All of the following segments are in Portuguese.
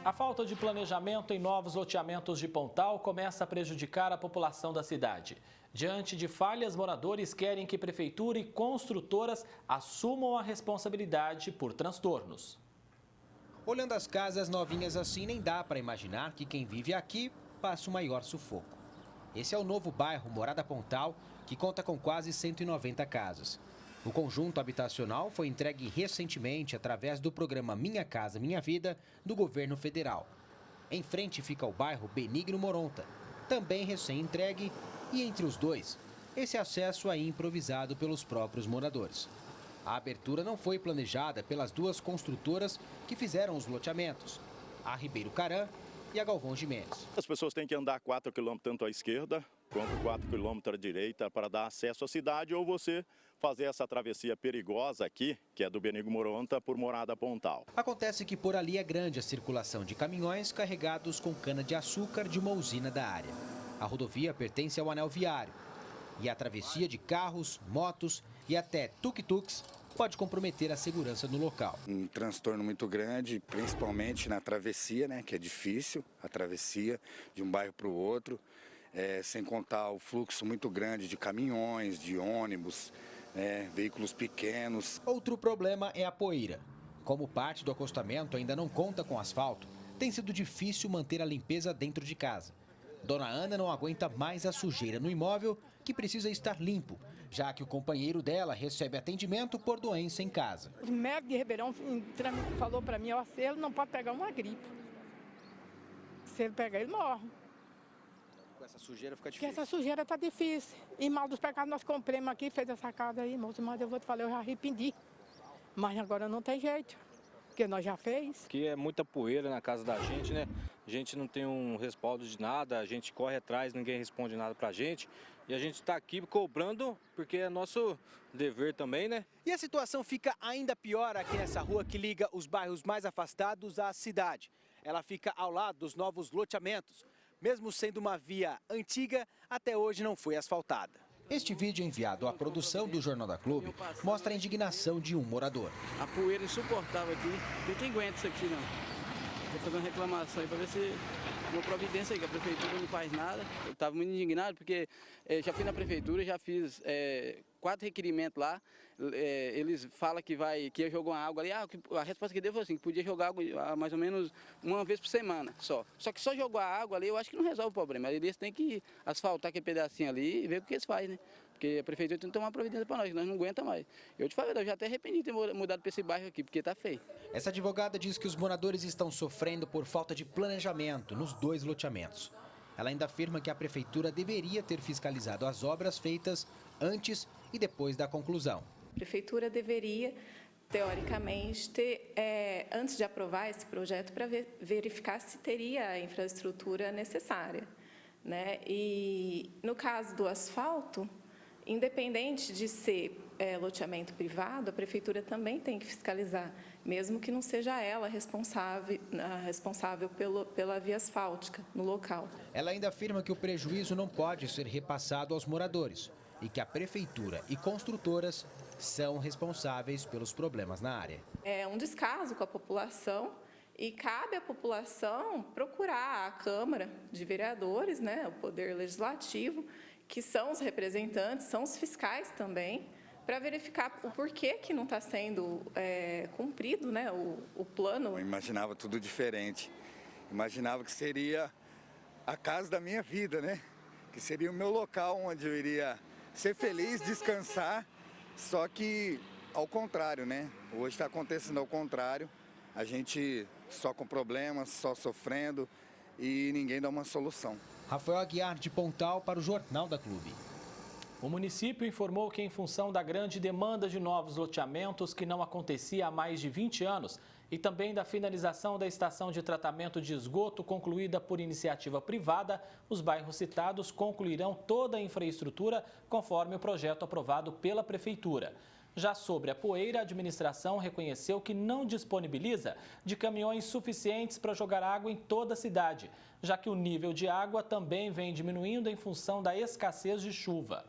A falta de planejamento em novos loteamentos de Pontal começa a prejudicar a população da cidade. Diante de falhas, moradores querem que prefeitura e construtoras assumam a responsabilidade por transtornos. Olhando as casas novinhas assim, nem dá para imaginar que quem vive aqui passa o maior sufoco. Esse é o novo bairro Morada Pontal, que conta com quase 190 casas. O conjunto habitacional foi entregue recentemente através do programa Minha Casa Minha Vida do governo federal. Em frente fica o bairro Benigno Moronta, também recém-entregue, e entre os dois, esse acesso aí improvisado pelos próprios moradores. A abertura não foi planejada pelas duas construtoras que fizeram os loteamentos, a Ribeiro Caran e a Galvão Gimenez. As pessoas têm que andar 4 quilômetros tanto à esquerda quanto 4 quilômetros à direita para dar acesso à cidade, ou você fazer essa travessia perigosa aqui, que é do Benigno Moronta, por Morada Pontal. Acontece que por ali é grande a circulação de caminhões carregados com cana-de-açúcar de uma usina da área. A rodovia pertence ao anel viário e a travessia de carros, motos e até tuk-tuks pode comprometer a segurança no local. Um transtorno muito grande, principalmente na travessia, né, que é difícil, a travessia de um bairro para o outro, sem contar o fluxo muito grande de caminhões, de ônibus, veículos pequenos. Outro problema é a poeira. Como parte do acostamento ainda não conta com asfalto, tem sido difícil manter a limpeza dentro de casa. Dona Ana não aguenta mais a sujeira no imóvel, que precisa estar limpo, já que o companheiro dela recebe atendimento por doença em casa. O médico de Ribeirão falou para mim, se ele não pode pegar uma gripe. Se ele pegar, ele morre. Com essa sujeira fica difícil. Porque essa sujeira tá difícil. E mal dos pecados nós compramos aqui, fez essa casa aí, moço, mas eu vou te falar, eu já arrependi. Mas agora não tem jeito. Porque nós já fez. Aqui é muita poeira na casa da gente, né? A gente não tem um respaldo de nada, a gente corre atrás, ninguém responde nada pra gente. E a gente tá aqui cobrando, porque é nosso dever também, né? E a situação fica ainda pior aqui nessa rua que liga os bairros mais afastados à cidade. Ela fica ao lado dos novos loteamentos. Mesmo sendo uma via antiga, até hoje não foi asfaltada. Este vídeo enviado à produção do Jornal da Clube mostra a indignação de um morador. A poeira insuportável aqui, tem quem aguenta isso aqui não. Vou fazer uma reclamação aí para ver se uma providência aí, que a prefeitura não faz nada. Eu estava muito indignado porque já fui na prefeitura, já fiz 4 requerimentos lá. Eles falam que ia jogar uma água ali. A resposta que deu foi assim, que podia jogar água mais ou menos uma vez por semana só. Só que só jogar água ali eu acho que não resolve o problema. Eles têm que asfaltar aquele pedacinho ali e ver o que eles fazem, né? Porque a prefeitura tem que tomar uma providência para nós, que nós não aguenta mais. Eu te falei, eu já até arrependi de ter mudado para esse bairro aqui, porque tá feio. Essa advogada diz que os moradores estão sofrendo por falta de planejamento nos 2 loteamentos. Ela ainda afirma que a prefeitura deveria ter fiscalizado as obras feitas antes e depois da conclusão. A prefeitura deveria, teoricamente, antes de aprovar esse projeto, para verificar se teria a infraestrutura necessária, né? E no caso do asfalto, independente de ser loteamento privado, a prefeitura também tem que fiscalizar, mesmo que não seja ela responsável pela via asfáltica no local. Ela ainda afirma que o prejuízo não pode ser repassado aos moradores e que a prefeitura e construtoras são responsáveis pelos problemas na área. É um descaso com a população e cabe à população procurar a Câmara de Vereadores, né, o Poder Legislativo, que são os representantes, são os fiscais também, para verificar o porquê que não está sendo cumprido, né, o plano. Eu imaginava tudo diferente. Imaginava que seria a casa da minha vida, né? Que seria o meu local onde eu iria ser feliz, descansar, só que ao contrário, né? Hoje está acontecendo ao contrário. A gente só com problemas, só sofrendo e ninguém dá uma solução. Rafael Aguiar, de Pontal, para o Jornal da Clube. O município informou que, em função da grande demanda de novos loteamentos que não acontecia há mais de 20 anos e também da finalização da estação de tratamento de esgoto concluída por iniciativa privada, os bairros citados concluirão toda a infraestrutura conforme o projeto aprovado pela Prefeitura. Já sobre a poeira, a administração reconheceu que não disponibiliza de caminhões suficientes para jogar água em toda a cidade, já que o nível de água também vem diminuindo em função da escassez de chuva.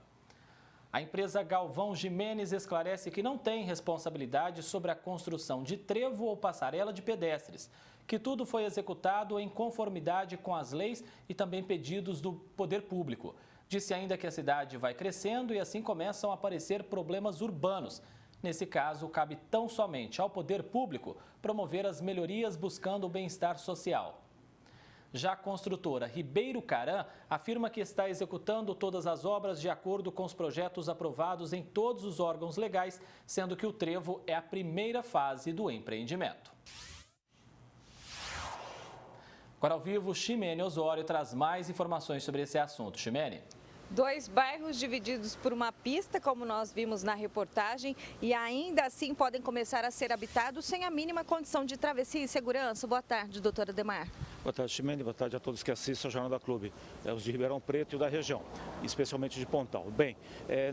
A empresa Galvão Gimenez esclarece que não tem responsabilidade sobre a construção de trevo ou passarela de pedestres. que tudo foi executado em conformidade com as leis e também pedidos do poder público. Disse ainda que a cidade vai crescendo e assim começam a aparecer problemas urbanos. Nesse caso, cabe tão somente ao poder público promover as melhorias buscando o bem-estar social. Já a construtora Ribeiro Caran afirma que está executando todas as obras de acordo com os projetos aprovados em todos os órgãos legais, sendo que o trevo é a primeira fase do empreendimento. Agora ao vivo, Ximene Osório traz mais informações sobre esse assunto. Ximene. 2 bairros divididos por uma pista, como nós vimos na reportagem, e ainda assim podem começar a ser habitados sem a mínima condição de travessia e segurança. Boa tarde, doutora Ademar. Boa tarde, Ximene. Boa tarde a todos que assistem ao Jornal da Clube, os de Ribeirão Preto e da região, especialmente de Pontal. Bem,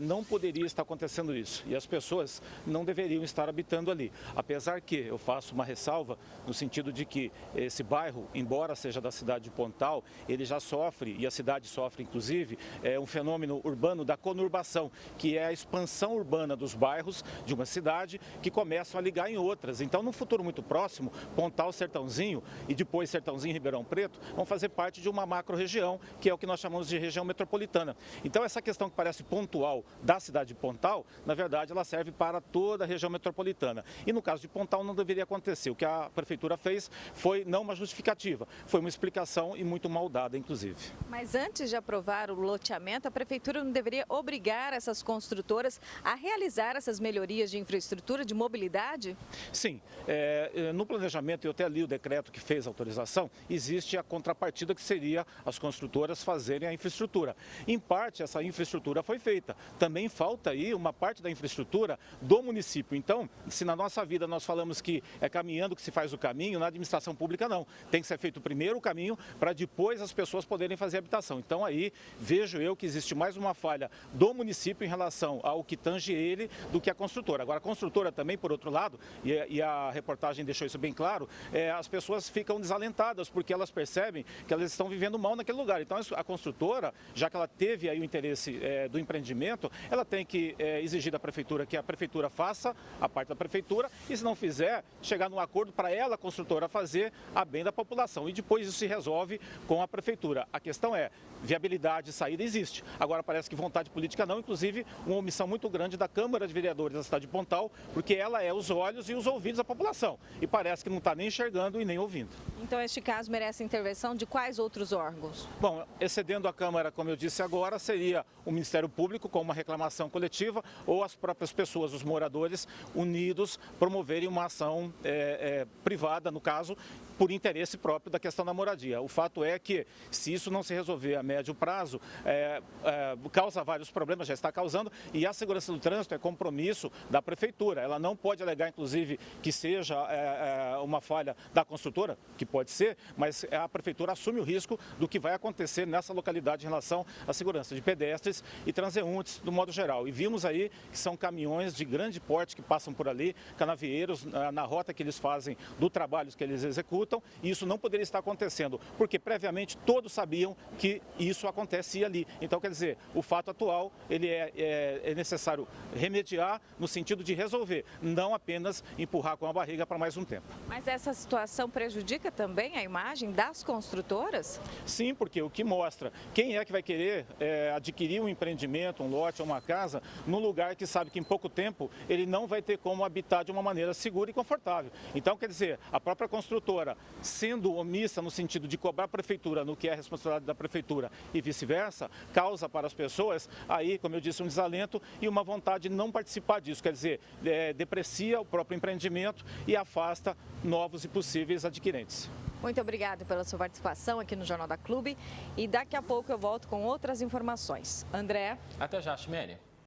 não poderia estar acontecendo isso e as pessoas não deveriam estar habitando ali. Apesar que eu faço uma ressalva no sentido de que esse bairro, embora seja da cidade de Pontal, ele já sofre, e a cidade sofre inclusive, um fenômeno urbano da conurbação, que é a expansão urbana dos bairros de uma cidade que começam a ligar em outras. Então, num futuro muito próximo, Pontal, Sertãozinho e depois Sertãozinho, Ribeirão Preto, vão fazer parte de uma macro-região, que é o que nós chamamos de região metropolitana. Então, essa questão que parece pontual da cidade de Pontal, na verdade, ela serve para toda a região metropolitana. E no caso de Pontal, não deveria acontecer. O que a prefeitura fez foi não uma justificativa, foi uma explicação e muito mal dada, inclusive. Mas antes de aprovar o loteamento, a prefeitura não deveria obrigar essas construtoras a realizar essas melhorias de infraestrutura, de mobilidade? Sim. No planejamento, eu até li o decreto que fez a autorização, existe a contrapartida que seria as construtoras fazerem a infraestrutura. Em parte, essa infraestrutura foi feita. Também falta aí uma parte da infraestrutura do município. Então, se na nossa vida nós falamos que é caminhando que se faz o caminho, na administração pública não. Tem que ser feito primeiro o caminho para depois as pessoas poderem fazer habitação. Então, aí vejo eu que existe mais uma falha do município em relação ao que tange ele do que a construtora. Agora, a construtora também, por outro lado, e a reportagem deixou isso bem claro, as pessoas ficam desalentadas porque elas percebem que elas estão vivendo mal naquele lugar. Então, a construtora, já que ela teve aí o interesse do empreendimento, ela tem que exigir da prefeitura que a prefeitura faça a parte da prefeitura e, se não fizer, chegar num acordo para ela, a construtora, fazer a bem da população. E depois isso se resolve com a prefeitura. A questão é, viabilidade, saída existe. Agora parece que vontade política não, inclusive uma omissão muito grande da Câmara de Vereadores da cidade de Pontal, porque ela é os olhos e os ouvidos da população. E parece que não está nem enxergando e nem ouvindo. Então este caso merece intervenção de quais outros órgãos? Bom, excedendo a Câmara, como eu disse agora, seria o Ministério Público com uma reclamação coletiva ou as próprias pessoas, os moradores, unidos, promoverem uma ação privada, no caso, por interesse próprio da questão da moradia. O fato é que, se isso não se resolver a médio prazo, causa vários problemas, já está causando, e a segurança do trânsito é compromisso da prefeitura. Ela não pode alegar, inclusive, que seja uma falha da construtora, que pode ser, mas a prefeitura assume o risco do que vai acontecer nessa localidade em relação à segurança de pedestres e transeuntes, do modo geral. E vimos aí que são caminhões de grande porte que passam por ali, canavieiros, na rota que eles fazem do trabalho que eles executam, e isso não poderia estar acontecendo, porque previamente todos sabiam que isso acontecia ali. Então, quer dizer, o fato atual, ele é necessário remediar no sentido de resolver, não apenas empurrar com a barriga para mais um tempo. Mas essa situação prejudica também a imagem das construtoras? Sim, porque o que mostra quem é que vai querer adquirir um empreendimento, um lote ou uma casa, num lugar que sabe que em pouco tempo ele não vai ter como habitar de uma maneira segura e confortável. Então, quer dizer, a própria construtora, sendo omissa no sentido de cobrar a prefeitura no que é a responsabilidade da prefeitura e vice-versa, causa para as pessoas, aí, como eu disse, um desalento e uma vontade de não participar disso. Quer dizer, deprecia o próprio empreendimento e afasta novos e possíveis adquirentes. Muito obrigada pela sua participação aqui no Jornal da Clube e daqui a pouco eu volto com outras informações. André? Até já, Ximene.